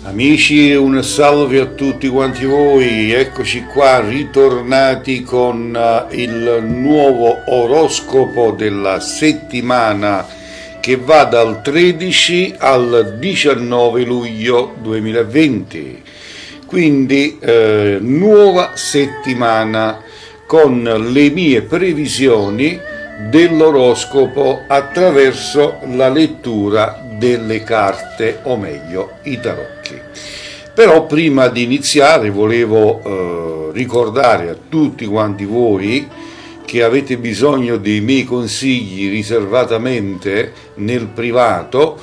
Amici, un salve a tutti quanti voi, eccoci qua ritornati con il nuovo oroscopo della settimana che va dal 13 al 19 luglio 2020, quindi nuova settimana con le mie previsioni dell'oroscopo attraverso la lettura delle carte, o meglio i tarocchi. Però prima di iniziare volevo ricordare a tutti quanti voi che avete bisogno dei miei consigli riservatamente nel privato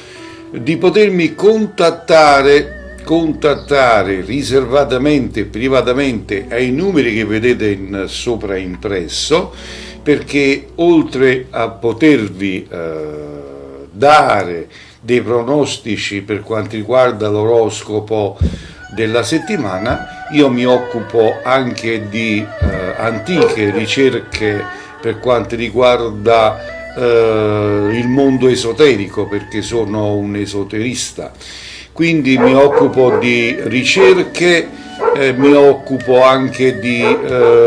di potermi contattare riservatamente, privatamente ai numeri che vedete sopra impresso, perché oltre a potervi dare dei pronostici per quanto riguarda l'oroscopo della settimana, io mi occupo anche di antiche ricerche per quanto riguarda il mondo esoterico, perché sono un esoterista. Quindi mi occupo di ricerche, mi occupo anche di,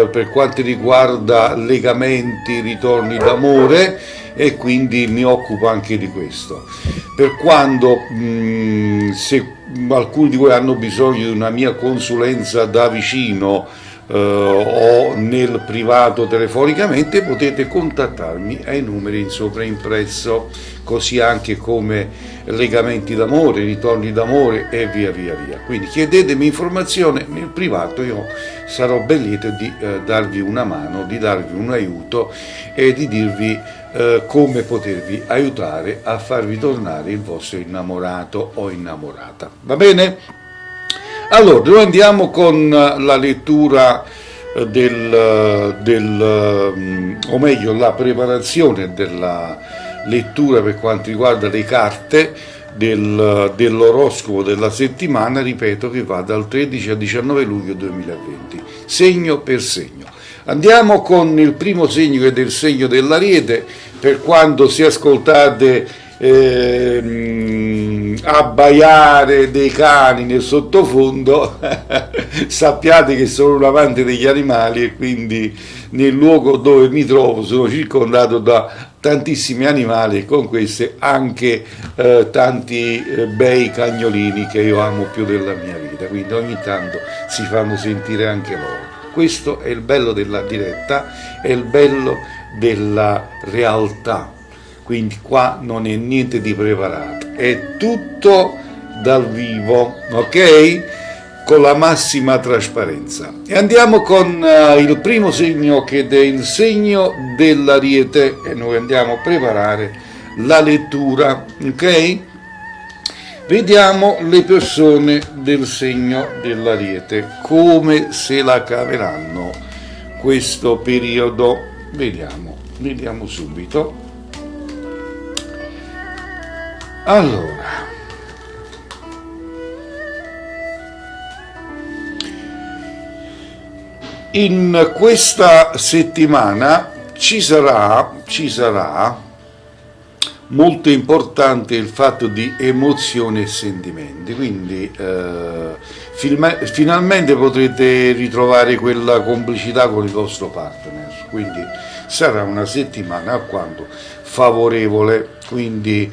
per quanto riguarda legamenti, ritorni d'amore, e quindi mi occupo anche di questo. Per quando se alcuni di voi hanno bisogno di una mia consulenza da vicino o nel privato telefonicamente, potete contattarmi ai numeri in sopra impresso, così anche come legamenti d'amore, ritorni d'amore e via via via. Quindi chiedetemi informazione nel privato, io sarò ben lieto di darvi una mano, di darvi un aiuto e di dirvi come potervi aiutare a farvi tornare il vostro innamorato o innamorata. Va bene? Allora, noi andiamo con la lettura o meglio la preparazione della lettura per quanto riguarda le carte dell'oroscopo della settimana, ripeto, che va dal 13 al 19 luglio 2020, segno per segno. Andiamo con il primo segno, che è del segno dell'Ariete. Per quando si ascoltate abbaiare dei cani nel sottofondo, sappiate che sono un amante degli animali e quindi nel luogo dove mi trovo sono circondato da tantissimi animali e con queste anche tanti bei cagnolini che io amo più della mia vita, quindi ogni tanto si fanno sentire anche loro. Questo è il bello della diretta, è il bello della realtà, quindi qua non è niente di preparato, è tutto dal vivo, ok? Con la massima trasparenza. E andiamo con il primo segno, che è il segno dell'Ariete, e noi andiamo a preparare la lettura, ok? Vediamo le persone del segno dell'Ariete come se la caveranno questo periodo. Vediamo subito. Allora, in questa settimana ci sarà molto importante il fatto di emozioni e sentimenti, quindi finalmente potrete ritrovare quella complicità con il vostro partner, quindi sarà una settimana alquanto favorevole, quindi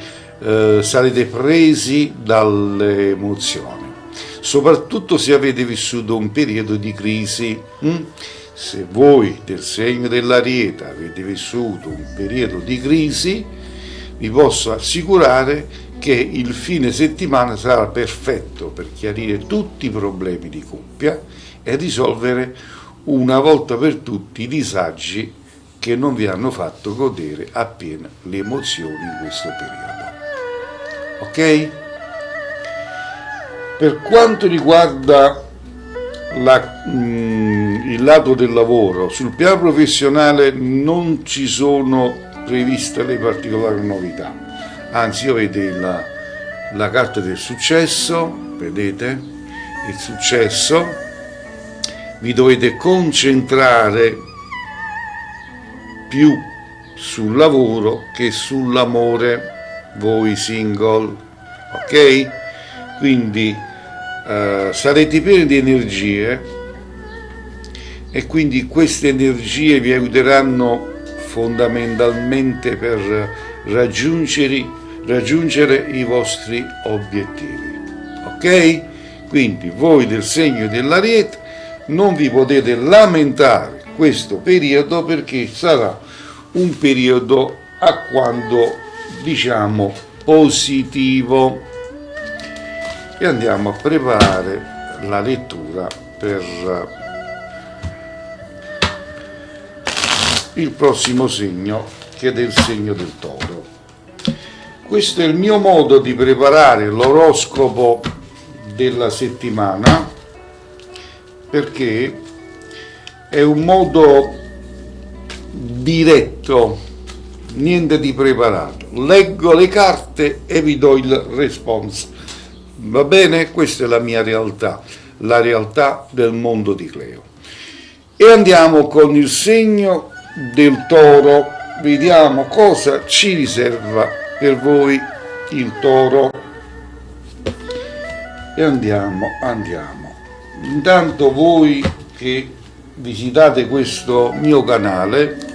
sarete presi dalle emozioni, soprattutto se avete vissuto un periodo di crisi. Se voi del segno dell'Ariete avete vissuto un periodo di crisi, vi posso assicurare che il fine settimana sarà perfetto per chiarire tutti i problemi di coppia e risolvere una volta per tutti i disagi che non vi hanno fatto godere appieno le emozioni in questo periodo. Ok? Per quanto riguarda il lato del lavoro, sul piano professionale non ci sono previste le particolari novità, anzi io vedo la carta del successo, vedete il successo, vi dovete concentrare più sul lavoro che sull'amore, voi single, ok? Quindi sarete pieni di energie e quindi queste energie vi aiuteranno fondamentalmente per raggiungere i vostri obiettivi. Ok? Quindi voi del segno dell'Ariete non vi potete lamentare questo periodo, perché sarà un periodo alquanto, diciamo, positivo. E andiamo a preparare la lettura per il prossimo segno, che è del segno del Toro. Questo è il mio modo di preparare l'oroscopo della settimana, perché è un modo diretto, niente di preparato. Leggo le carte e vi do il response. Va bene? Questa è la mia realtà, la realtà del mondo di Cleo. E andiamo con il segno del Toro, vediamo cosa ci riserva per voi il Toro. E andiamo. Intanto voi che visitate questo mio canale,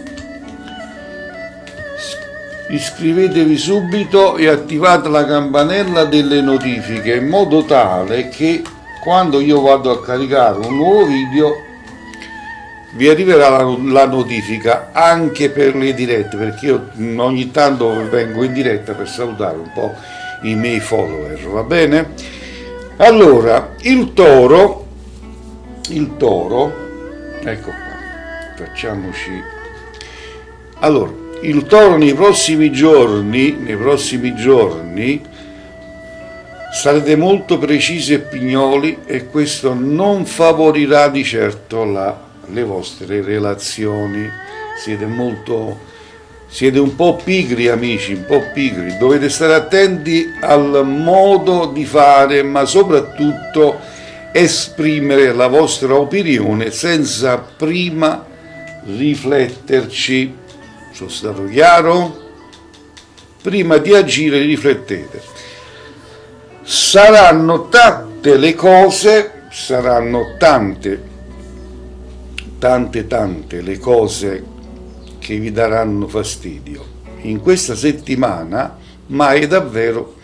iscrivetevi subito e attivate la campanella delle notifiche, in modo tale che quando io vado a caricare un nuovo video vi arriverà la notifica anche per le dirette, perché io ogni tanto vengo in diretta per salutare un po' i miei follower, va bene? Allora, il toro, ecco qua, facciamoci. Allora, il Toro nei prossimi giorni sarete molto precisi e pignoli, e questo non favorirà di certo le vostre relazioni. Siete un po' pigri, amici, un po' pigri. Dovete stare attenti al modo di fare, ma soprattutto esprimere la vostra opinione senza prima rifletterci. Sono stato chiaro? Prima di agire riflettete. Saranno tante le cose, saranno tante le cose che vi daranno fastidio in questa settimana, ma è davvero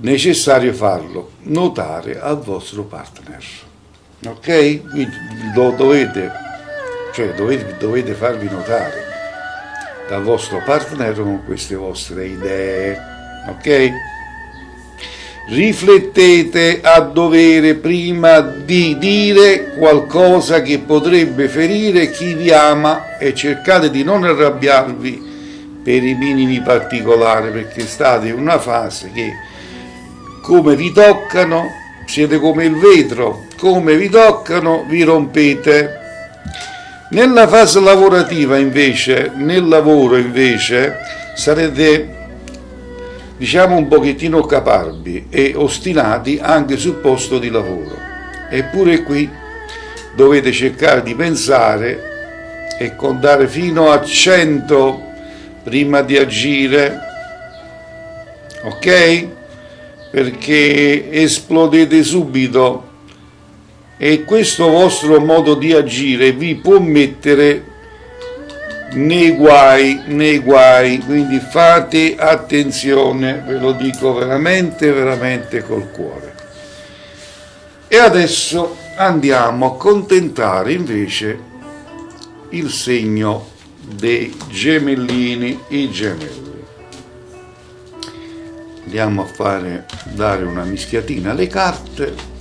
necessario farlo notare al vostro partner. Ok? Quindi dovete farvi notare dal vostro partner con queste vostre idee, ok? Riflettete a dovere prima di dire qualcosa che potrebbe ferire chi vi ama, e cercate di non arrabbiarvi per i minimi particolari, perché state in una fase che, come vi toccano, siete come il vetro, come vi toccano vi rompete. Nella fase lavorativa invece, nel lavoro invece, sarete, diciamo, un pochettino caparbi e ostinati anche sul posto di lavoro. Eppure qui dovete cercare di pensare e contare fino a 100 prima di agire, ok? Perché esplodete subito, e questo vostro modo di agire vi può mettere nei guai, quindi fate attenzione, ve lo dico veramente col cuore. E adesso andiamo a contemplare invece il segno dei gemellini, i gemelli. Andiamo a dare una mischiatina alle carte.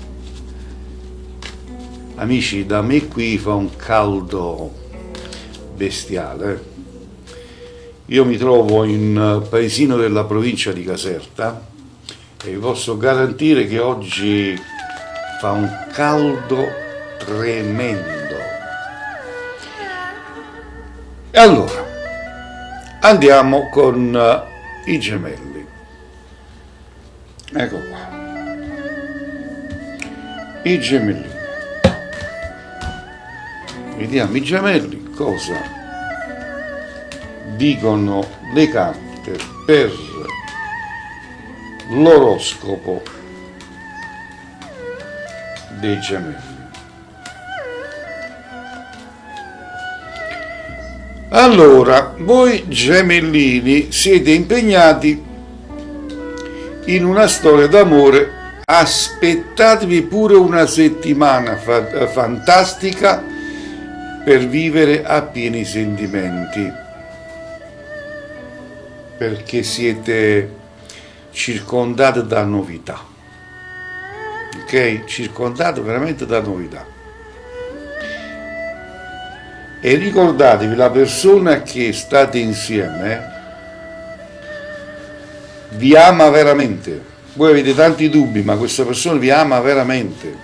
Amici, da me qui fa un caldo bestiale. Io mi trovo in paesino della provincia di Caserta e vi posso garantire che oggi fa un caldo tremendo. E allora andiamo con i gemelli. Ecco qua, i gemelli. Vediamo i gemelli cosa dicono le carte per l'oroscopo dei gemelli. Allora, voi gemellini siete impegnati in una storia d'amore, aspettatevi pure una settimana fantastica per vivere a pieni sentimenti, perché siete circondati da novità, ok? Circondati veramente da novità. E ricordatevi, la persona che state insieme vi ama veramente. Voi avete tanti dubbi, ma questa persona vi ama veramente.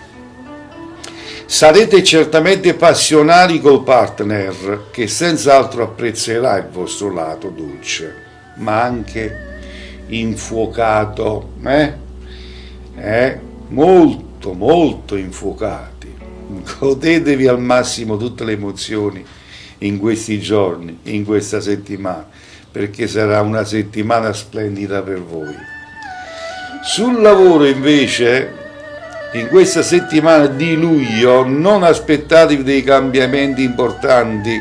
Sarete certamente passionali col partner, che senz'altro apprezzerà il vostro lato dolce, ma anche infuocato, molto molto infuocato. Godetevi al massimo tutte le emozioni in questi giorni, in questa settimana, perché sarà una settimana splendida per voi. Sul lavoro invece, in questa settimana di luglio, non aspettatevi dei cambiamenti importanti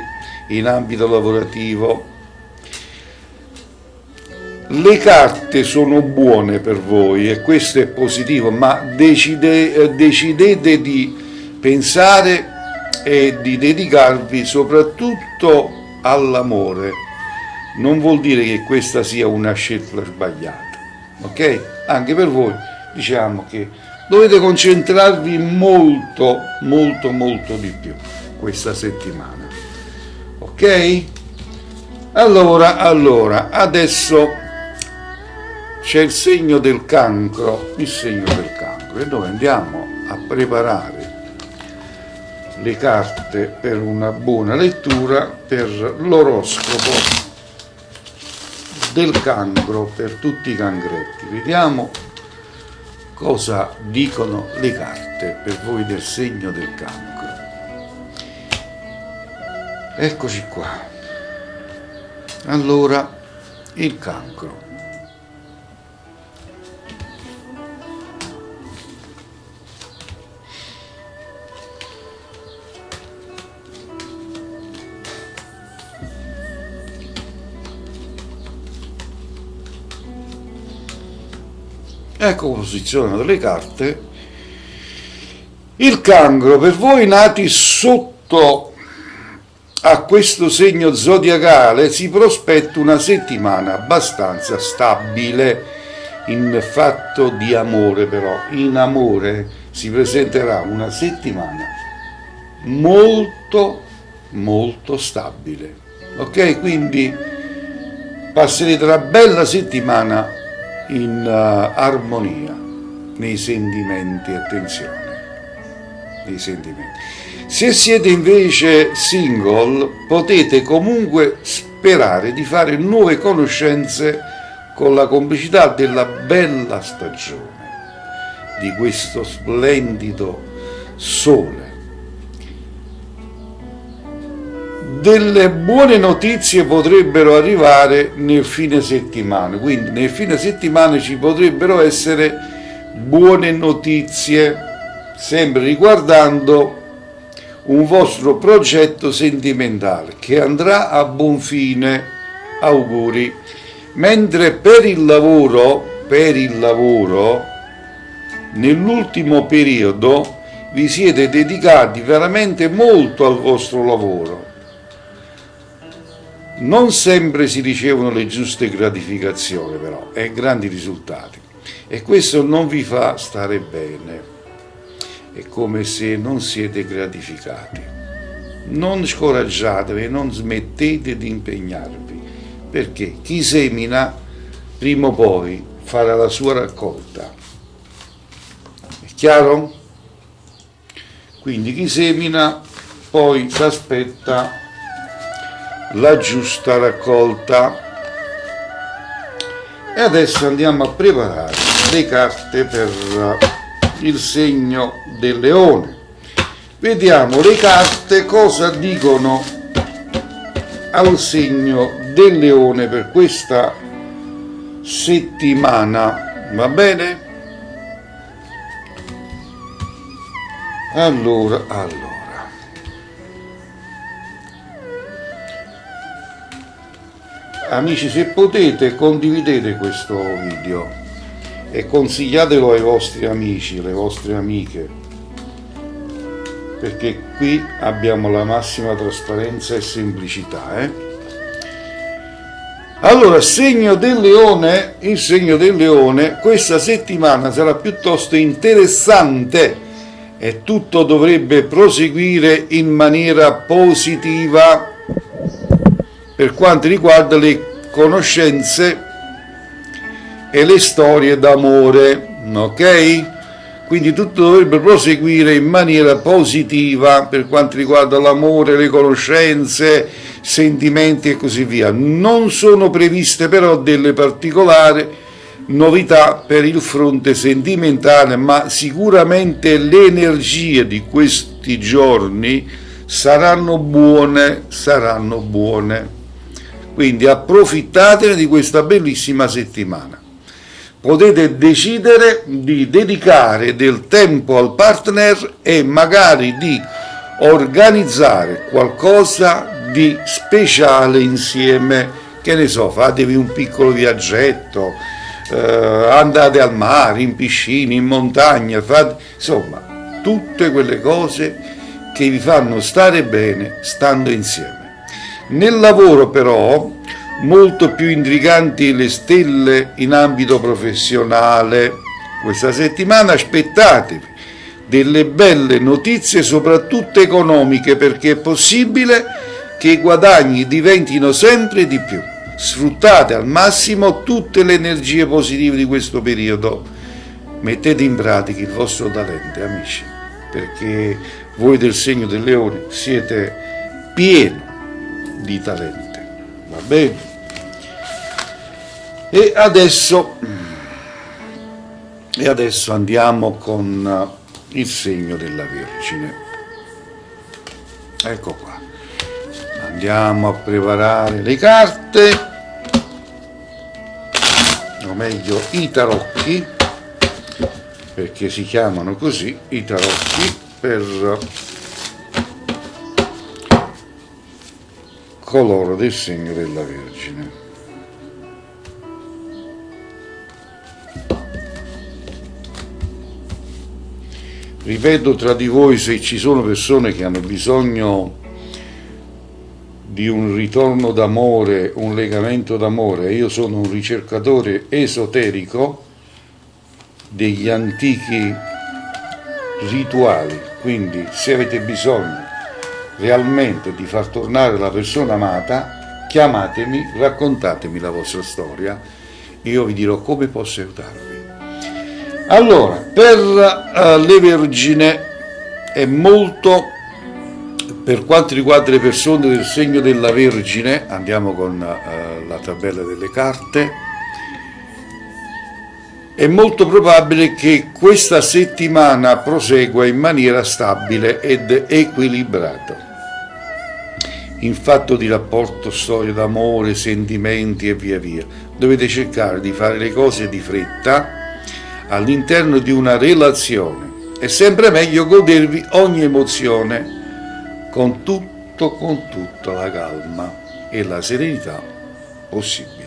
in ambito lavorativo. Le carte sono buone per voi e questo è positivo, ma decidete di pensare e di dedicarvi soprattutto all'amore. Non vuol dire che questa sia una scelta sbagliata, ok? Anche per voi diciamo che dovete concentrarvi molto di più questa settimana, ok? Allora, adesso c'è il segno del cancro, e noi andiamo a preparare le carte per una buona lettura per l'oroscopo del cancro per tutti i cancretti. Vediamo cosa dicono le carte per voi del segno del cancro. Eccoci qua. Allora, il cancro. Ecco come posizionano le carte. Il cancro, per voi nati sotto a questo segno zodiacale, si prospetta una settimana abbastanza stabile in fatto di amore, però in amore si presenterà una settimana molto stabile, ok? Quindi passerete una bella settimana in armonia nei sentimenti, attenzione, nei sentimenti. Se siete invece single, potete comunque sperare di fare nuove conoscenze con la complicità della bella stagione, di questo splendido sole. Delle buone notizie potrebbero arrivare nel fine settimana, quindi nel fine settimana ci potrebbero essere buone notizie, sempre riguardando un vostro progetto sentimentale che andrà a buon fine, auguri. Mentre per il lavoro, nell'ultimo periodo vi siete dedicati veramente molto al vostro lavoro. Non sempre si ricevono le giuste gratificazioni però e grandi risultati e questo non vi fa stare bene, è come se non siete gratificati. Non scoraggiatevi, non smettete di impegnarvi, perché chi semina prima o poi farà la sua raccolta. È chiaro? Quindi chi semina poi si aspetta la giusta raccolta. E adesso andiamo a preparare le carte per il segno del leone. Vediamo le carte cosa dicono al segno del leone per questa settimana, va bene? Allora. Amici, se potete condividete questo video e consigliatelo ai vostri amici, alle vostre amiche, perché qui abbiamo la massima trasparenza e semplicità. Allora, il segno del leone, questa settimana sarà piuttosto interessante e tutto dovrebbe proseguire in maniera positiva per quanto riguarda le conoscenze e le storie d'amore, ok? Quindi tutto dovrebbe proseguire in maniera positiva per quanto riguarda l'amore, le conoscenze, sentimenti e così via. Non sono previste però delle particolari novità per il fronte sentimentale, ma sicuramente le energie di questi giorni saranno buone. Quindi approfittatene di questa bellissima settimana. Potete decidere di dedicare del tempo al partner e magari di organizzare qualcosa di speciale insieme. Che ne so, fatevi un piccolo viaggetto, andate al mare, in piscina, in montagna, insomma, tutte quelle cose che vi fanno stare bene stando insieme. Nel lavoro però, molto più intriganti le stelle in ambito professionale. Questa settimana aspettatevi delle belle notizie, soprattutto economiche, perché è possibile che i guadagni diventino sempre di più. Sfruttate al massimo tutte le energie positive di questo periodo. Mettete in pratica il vostro talento, amici, perché voi del segno del leone siete pieni di talento. Va bene? E adesso andiamo con il segno della Vergine. Ecco qua. Andiamo a preparare le carte, o meglio i tarocchi, perché si chiamano così i tarocchi, per coloro del segno della Vergine. Ripeto tra di voi, se ci sono persone che hanno bisogno di un ritorno d'amore, un legamento d'amore, io sono un ricercatore esoterico degli antichi rituali, quindi se avete bisogno realmente di far tornare la persona amata, chiamatemi, raccontatemi la vostra storia e io vi dirò come posso aiutarvi. Allora, per le Vergine è molto, per quanto riguarda le persone del segno della Vergine, andiamo con la tabella delle carte, è molto probabile che questa settimana prosegua in maniera stabile ed equilibrata. In fatto di rapporto, storia d'amore, sentimenti e via via. Dovete cercare di fare le cose di fretta all'interno di una relazione. È sempre meglio godervi ogni emozione con tutta la calma e la serenità possibile.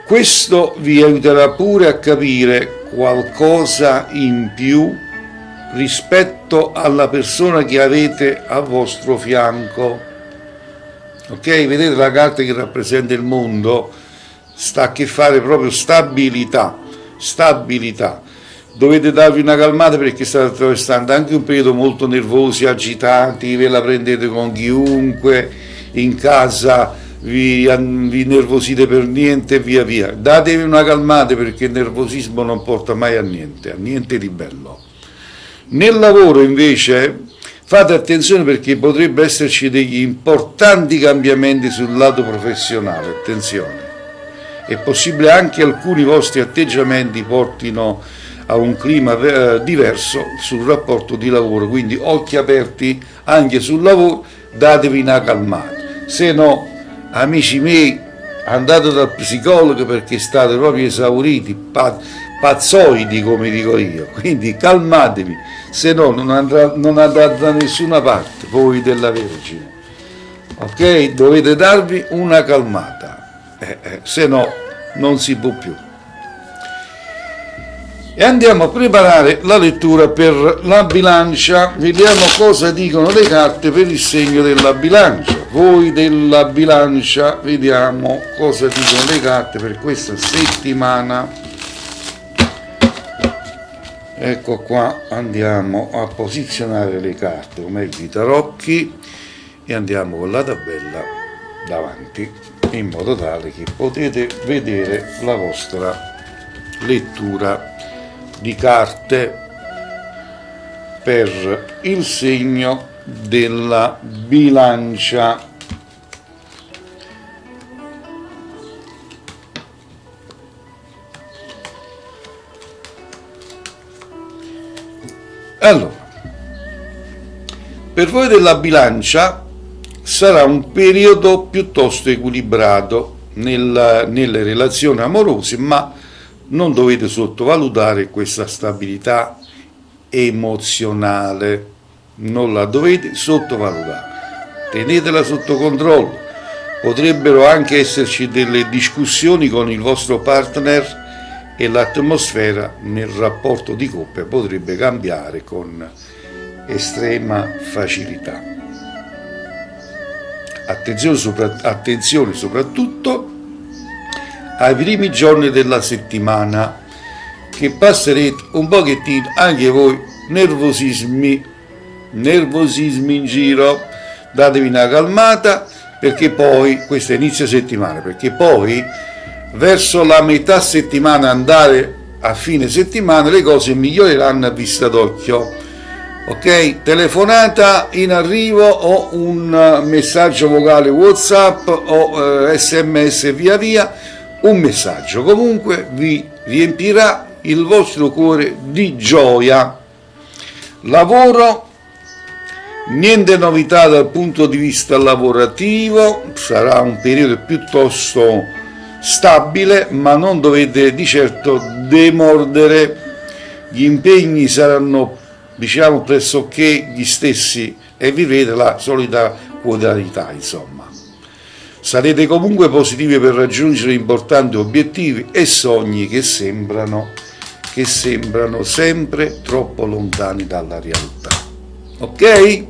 Questo vi aiuterà pure a capire qualcosa in più rispetto alla persona che avete a vostro fianco. Ok? Vedete la carta che rappresenta il mondo? Sta a che fare proprio stabilità. Dovete darvi una calmata perché state attraversando anche un periodo molto nervosi, agitati, ve la prendete con chiunque, in casa vi nervosite per niente e via via. Datevi una calmata perché il nervosismo non porta mai a niente di bello. Nel lavoro invece fate attenzione perché potrebbe esserci degli importanti cambiamenti sul lato professionale, attenzione. È possibile anche alcuni vostri atteggiamenti portino a un clima diverso sul rapporto di lavoro, quindi occhi aperti anche sul lavoro, datevi una calmata. Se no, amici miei, andate dal psicologo perché state proprio esauriti, pazzoidi, come dico io, quindi calmatevi, se no non andrà da nessuna parte voi della Vergine, ok? Dovete darvi una calmata, se no non si può più. E andiamo a preparare la lettura per la bilancia, vediamo cosa dicono le carte per il segno della bilancia. Voi della bilancia, vediamo cosa dicono le carte per questa settimana. Ecco qua, andiamo a posizionare le carte, o meglio i tarocchi, e andiamo con la tabella davanti, in modo tale che potete vedere la vostra lettura di carte per il segno della bilancia. Allora, per voi della bilancia sarà un periodo piuttosto equilibrato nelle relazioni amorose, ma non dovete sottovalutare questa stabilità emozionale, non la dovete sottovalutare, tenetela sotto controllo. Potrebbero anche esserci delle discussioni con il vostro partner e l'atmosfera nel rapporto di coppia potrebbe cambiare con estrema facilità. Attenzione soprattutto ai primi giorni della settimana, che passerete un pochettino anche voi nervosismi in giro. Datevi una calmata, perché poi, questo è inizio settimana, perché poi verso la metà settimana, andare a fine settimana, le cose miglioreranno a vista d'occhio. Ok? Telefonata in arrivo o un messaggio vocale WhatsApp o SMS via, un messaggio comunque vi riempirà il vostro cuore di gioia. Lavoro, niente novità dal punto di vista lavorativo, sarà un periodo piuttosto stabile, ma non dovete di certo demordere. Gli impegni saranno, diciamo, pressoché gli stessi e vivrete la solita quotidianità, insomma. Sarete comunque positivi per raggiungere importanti obiettivi e sogni che sembrano sempre troppo lontani dalla realtà. Ok?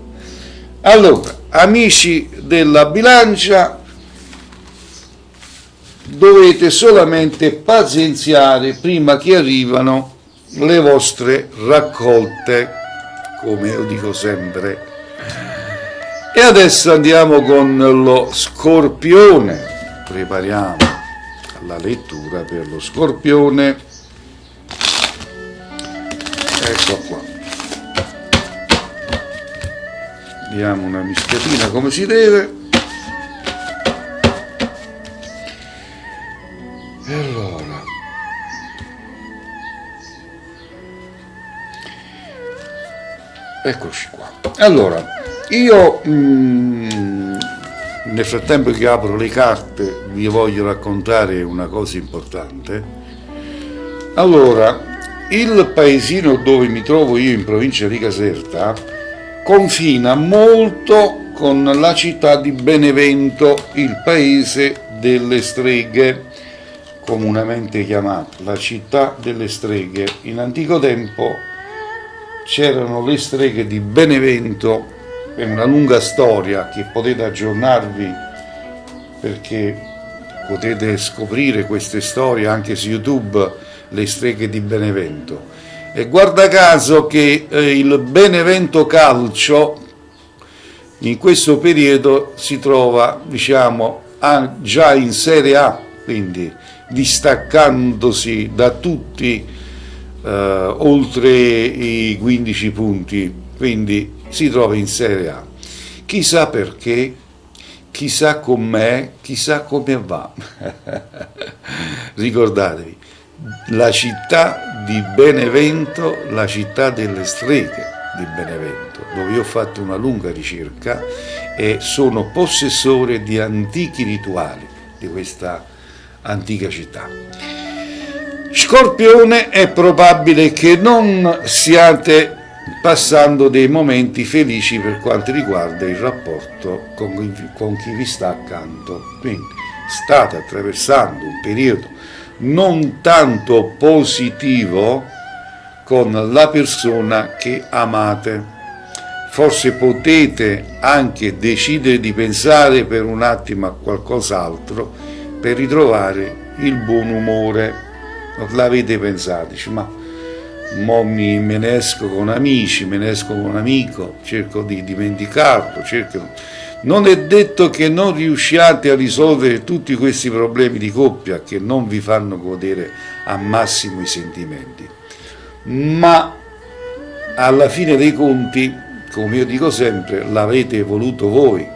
Allora, amici della bilancia, dovete solamente pazienziare prima che arrivano le vostre raccolte, come io dico sempre. E adesso andiamo con lo Scorpione, prepariamo la lettura per lo Scorpione. Ecco qua, diamo una mischiatina come si deve. E allora, eccoci qua. Allora, io nel frattempo che apro le carte vi voglio raccontare una cosa importante. Allora, il paesino dove mi trovo io, in provincia di Caserta, confina molto con la città di Benevento, il paese delle streghe, comunemente chiamata la città delle streghe. In antico tempo c'erano le streghe di Benevento, è una lunga storia che potete aggiornarvi, perché potete scoprire queste storie anche su YouTube, le streghe di Benevento. E guarda caso che il Benevento Calcio in questo periodo si trova, diciamo, già in Serie A, quindi distaccandosi da tutti oltre i 15 punti, quindi si trova in Serie A. Chissà perché, chissà com'è, chissà come va. Ricordatevi, la città di Benevento, la città delle streghe di Benevento, dove io ho fatto una lunga ricerca e sono possessore di antichi rituali di questa antica città. Scorpione, è probabile che non siate passando dei momenti felici per quanto riguarda il rapporto con chi vi sta accanto, quindi state attraversando un periodo non tanto positivo con la persona che amate. Forse potete anche decidere di pensare per un attimo a qualcos'altro per ritrovare il buon umore. L'avete pensato, dice, ma me ne esco con amici, me ne esco con un amico, cerco di dimenticarlo, Non è detto che non riusciate a risolvere tutti questi problemi di coppia che non vi fanno godere a massimo i sentimenti, ma alla fine dei conti, come io dico sempre, l'avete voluto voi,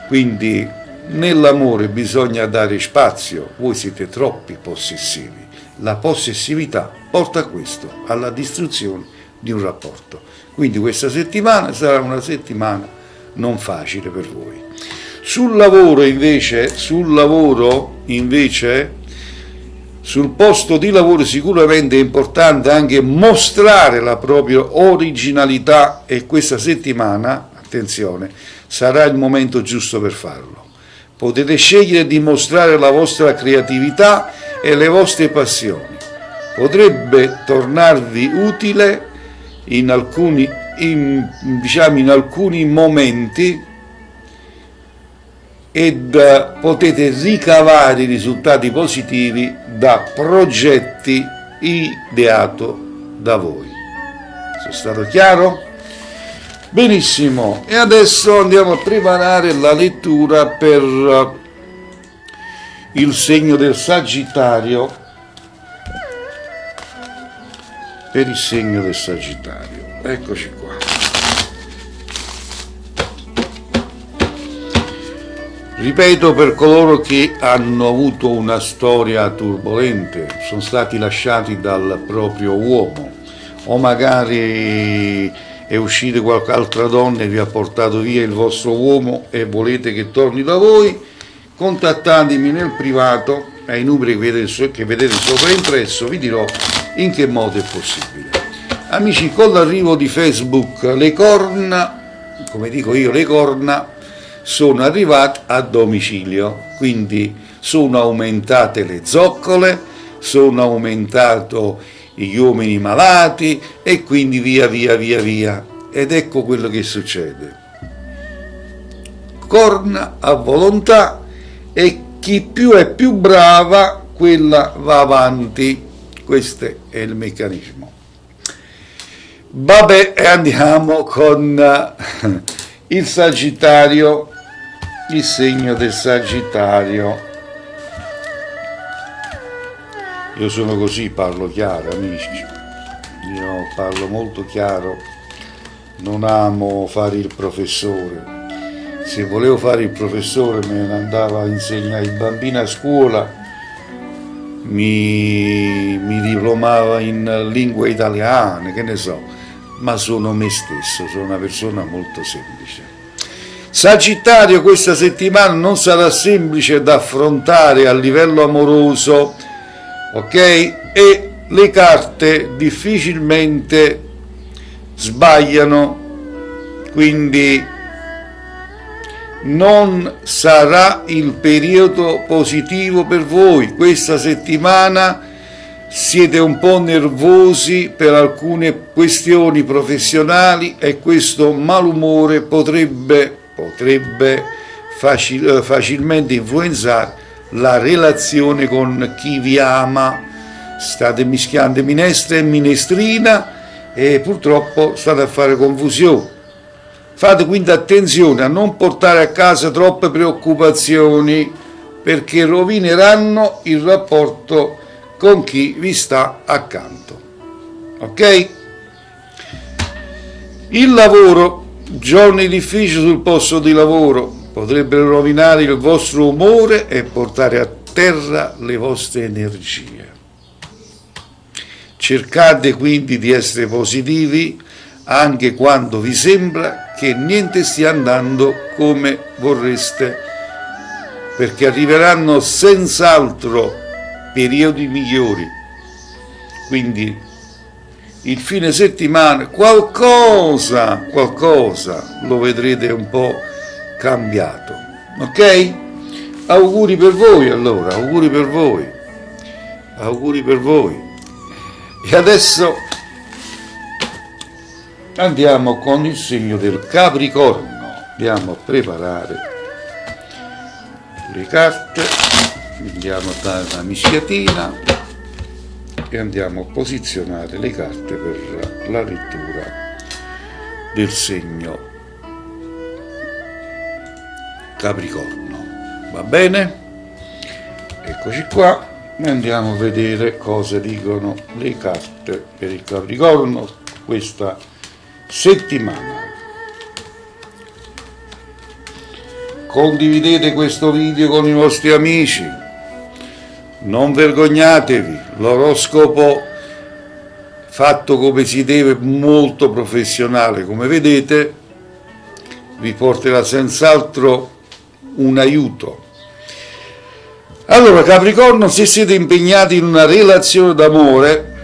quindi nell'amore bisogna dare spazio, voi siete troppi possessivi, la possessività porta a questo, alla distruzione di un rapporto, quindi questa settimana sarà una settimana non facile per voi. Sul lavoro invece, sul posto di lavoro sicuramente è importante anche mostrare la propria originalità e questa settimana, attenzione, sarà il momento giusto per farlo. Potete scegliere di mostrare la vostra creatività e le vostre passioni. Potrebbe tornarvi utile in alcuni momenti ed potete ricavare risultati positivi da progetti ideati da voi. Sono stato chiaro? Benissimo, e adesso andiamo a preparare la lettura per il segno del Sagittario. Per il segno del Sagittario, eccoci qua. Ripeto, per coloro che hanno avuto una storia turbolente, sono stati lasciati dal proprio uomo, o magari è uscita qualche altra donna e vi ha portato via il vostro uomo e volete che torni da voi, contattatemi nel privato ai numeri che vedete sopra impresso, vi dirò in che modo è possibile. Amici, con l'arrivo di Facebook le corna, come dico io, le corna sono arrivate a domicilio, quindi sono aumentate le zoccole, sono aumentato gli uomini malati e quindi via. Ed ecco quello che succede. Corna a volontà e chi più è più brava, quella va avanti. Questo è il meccanismo. Vabbè, andiamo con il Sagittario, il segno del Sagittario. Io sono così, parlo chiaro, amici. Io parlo molto chiaro, non amo fare il professore. Se volevo fare il professore me ne andavo a insegnare ai bambini a scuola, mi diplomava in lingua italiana, che ne so, ma sono me stesso, sono una persona molto semplice. Sagittario, questa settimana non sarà semplice da affrontare a livello amoroso, ok? E le carte difficilmente sbagliano, quindi non sarà il periodo positivo per voi. Questa settimana siete un po' nervosi per alcune questioni professionali e questo malumore potrebbe facilmente influenzare la relazione con chi vi ama. State mischiando minestra e minestrina e purtroppo state a fare confusione. Fate quindi attenzione a non portare a casa troppe preoccupazioni perché rovineranno il rapporto con chi vi sta accanto. Ok? Il lavoro, giorni difficili sul posto di lavoro, potrebbero rovinare il vostro umore e portare a terra le vostre energie. Cercate quindi di essere positivi anche quando vi sembra che niente stia andando come vorreste, perché arriveranno senz'altro periodi migliori. quindi il fine settimana qualcosa lo vedrete un po' cambiato, ok? Auguri per voi allora, auguri per voi, auguri per voi. E adesso andiamo con il segno del Capricorno, andiamo a preparare le carte, andiamo a dare una mischiatina e andiamo a posizionare le carte per la lettura del segno Capricorno. Va bene? Eccoci qua e andiamo a vedere cosa dicono le carte per il Capricorno questa settimana. Condividete questo video con i vostri amici, non vergognatevi, l'oroscopo fatto come si deve, molto professionale, come vedete, vi porterà senz'altro un aiuto. Allora, Capricorno, se siete impegnati in una relazione d'amore,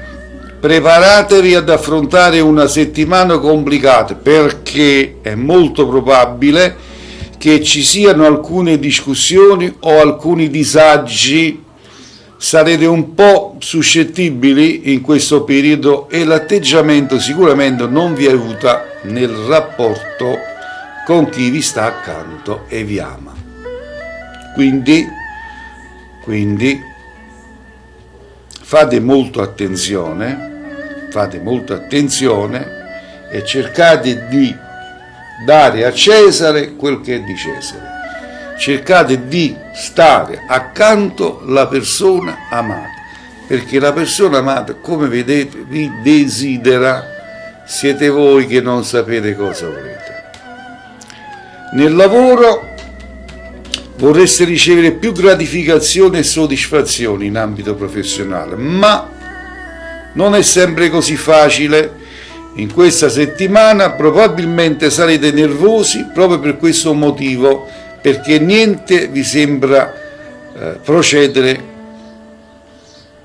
preparatevi ad affrontare una settimana complicata, perché è molto probabile che ci siano alcune discussioni o alcuni disagi. Sarete un po' suscettibili in questo periodo e l'atteggiamento sicuramente non vi aiuta nel rapporto con chi vi sta accanto e vi ama. Quindi fate molta attenzione e cercate di dare a Cesare quel che è di Cesare. Cercate di stare accanto alla persona amata, perché la persona amata, come vedete, vi desidera, siete voi che non sapete cosa volete. Nel lavoro vorreste ricevere più gratificazione e soddisfazione in ambito professionale, ma non è sempre così facile. In questa settimana probabilmente sarete nervosi proprio per questo motivo, perché niente vi sembra procedere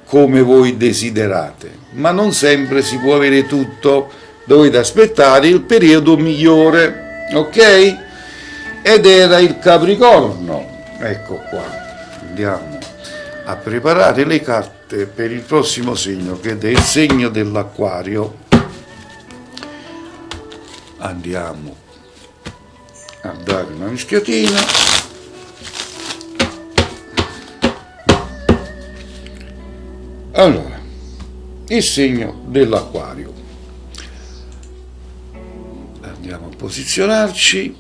come voi desiderate, ma non sempre si può avere tutto, dovete aspettare il periodo migliore, ok? Ed era il Capricorno. Ecco qua, andiamo a preparare le carte per il prossimo segno, che è il segno dell'Acquario. Andiamo a dare una mischiatina. Allora, il segno dell'Acquario. Andiamo a posizionarci.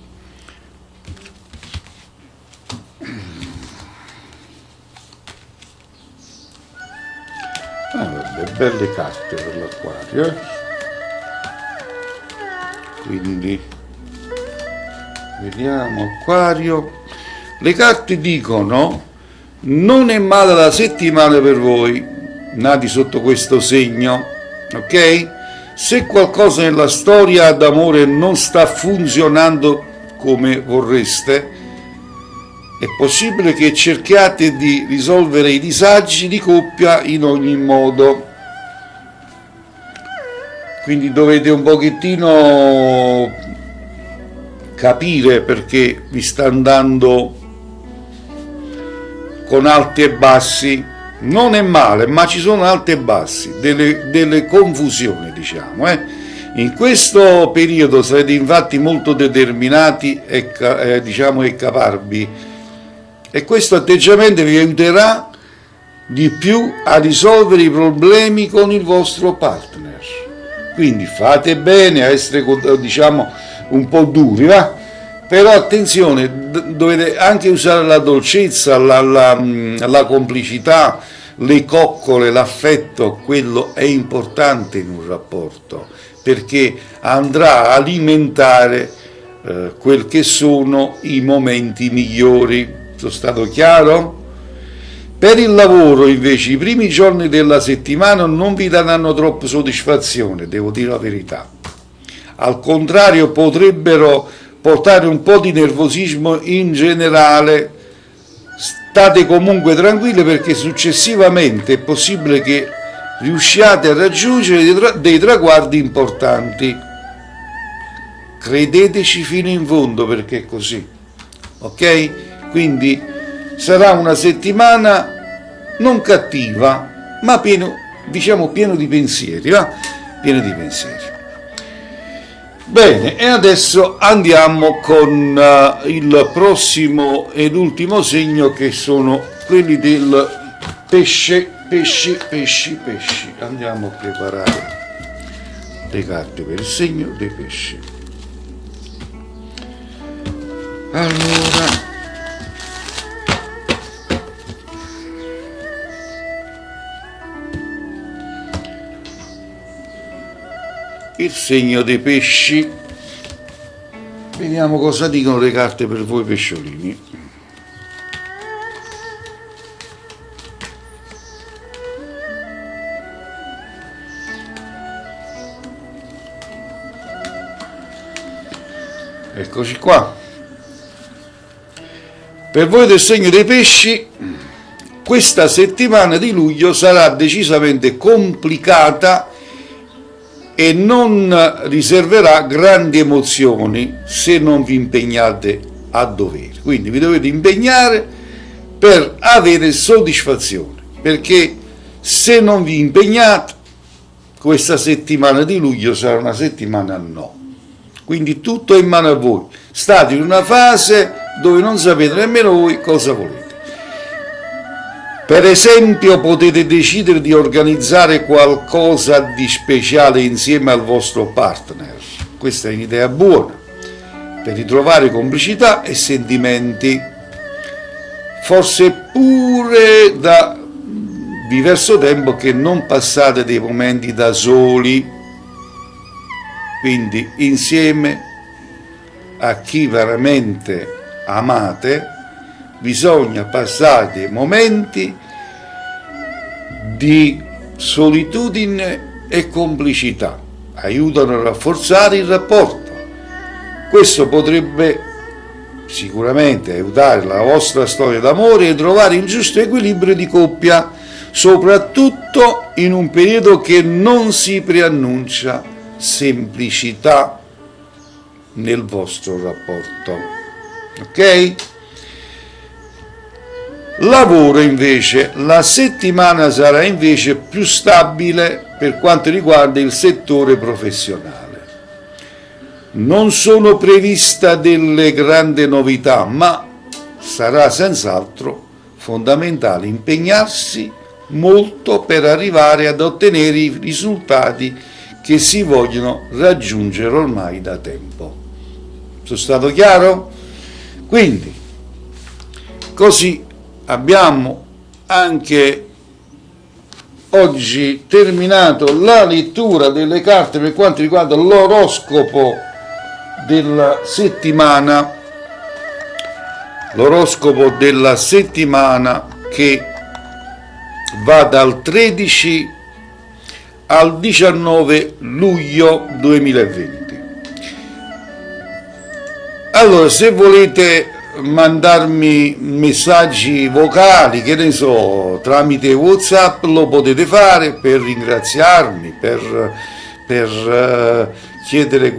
Allora, belle carte per l'Acquario, quindi vediamo Acquario. Le carte dicono: non è male la settimana per voi nati sotto questo segno, ok? Se qualcosa nella storia d'amore non sta funzionando come vorreste, è possibile che cerchiate di risolvere i disagi di coppia in ogni modo. Quindi dovete un pochettino capire perché vi sta andando con alti e bassi. Non è male, ma ci sono alti e bassi, delle confusioni, diciamo. In questo periodo sarete infatti molto determinati e caparbi, e questo atteggiamento vi aiuterà di più a risolvere i problemi con il vostro partner. Quindi fate bene a essere, diciamo, un po' duri, va? Però attenzione, dovete anche usare la dolcezza, la complicità, le coccole, l'affetto. Quello è importante in un rapporto, perché andrà a alimentare quel che sono i momenti migliori. Sono stato chiaro? Per il lavoro invece i primi giorni della settimana non vi daranno troppa soddisfazione, devo dire la verità. Al contrario, potrebbero portare un po' di nervosismo in generale. State comunque tranquilli, perché successivamente è possibile che riusciate a raggiungere dei traguardi importanti. Credeteci fino in fondo, perché è così, ok? Quindi sarà una settimana non cattiva, ma pieno di pensieri, va? Pieno di pensieri. Bene, e adesso andiamo con il prossimo ed ultimo segno, che sono quelli del pesci. Andiamo a preparare le carte per il segno dei pesci. Allora, il segno dei pesci, vediamo cosa dicono le carte per voi pesciolini. Eccoci qua. Per voi del segno dei pesci, questa settimana di luglio sarà decisamente complicata e non riserverà grandi emozioni se non vi impegnate a dovere. Quindi vi dovete impegnare per avere soddisfazione, perché se non vi impegnate, questa settimana di luglio sarà una settimana no. Quindi tutto è in mano a voi. State in una fase dove non sapete nemmeno voi cosa volete. Per esempio, potete decidere di organizzare qualcosa di speciale insieme al vostro partner. Questa è un'idea buona per ritrovare complicità e sentimenti. Forse pure da diverso tempo che non passate dei momenti da soli. Quindi insieme a chi veramente amate bisogna passare dei momenti di solitudine e complicità, aiutano a rafforzare il rapporto. Questo potrebbe sicuramente aiutare la vostra storia d'amore e trovare il giusto equilibrio di coppia, soprattutto in un periodo che non si preannuncia semplicità nel vostro rapporto, ok? Lavoro invece, la settimana sarà invece più stabile per quanto riguarda il settore professionale. Non sono previste delle grandi novità, ma sarà senz'altro fondamentale impegnarsi molto per arrivare ad ottenere i risultati che si vogliono raggiungere ormai da tempo. Sono stato chiaro? Quindi, così abbiamo anche oggi terminato la lettura delle carte per quanto riguarda l'oroscopo della settimana. L'oroscopo della settimana che va dal 13 al 19 luglio 2020. Allora, se volete mandarmi messaggi vocali, che ne so, tramite WhatsApp, lo potete fare per ringraziarmi, per chiedere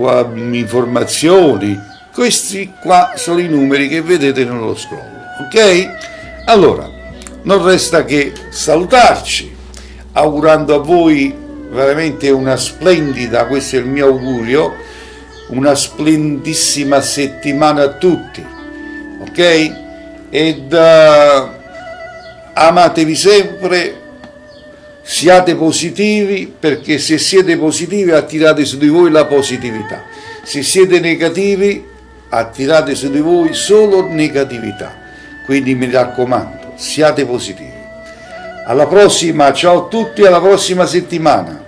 informazioni. Questi qua sono i numeri che vedete nello scroll, ok? Allora, non resta che salutarci, augurando a voi veramente una splendida, questo è il mio augurio, una splendissima settimana a tutti, ok? Ed amatevi sempre, siate positivi, perché se siete positivi attirate su di voi la positività, se siete negativi attirate su di voi solo negatività. Quindi mi raccomando, siate positivi. Alla prossima, ciao a tutti, alla prossima settimana.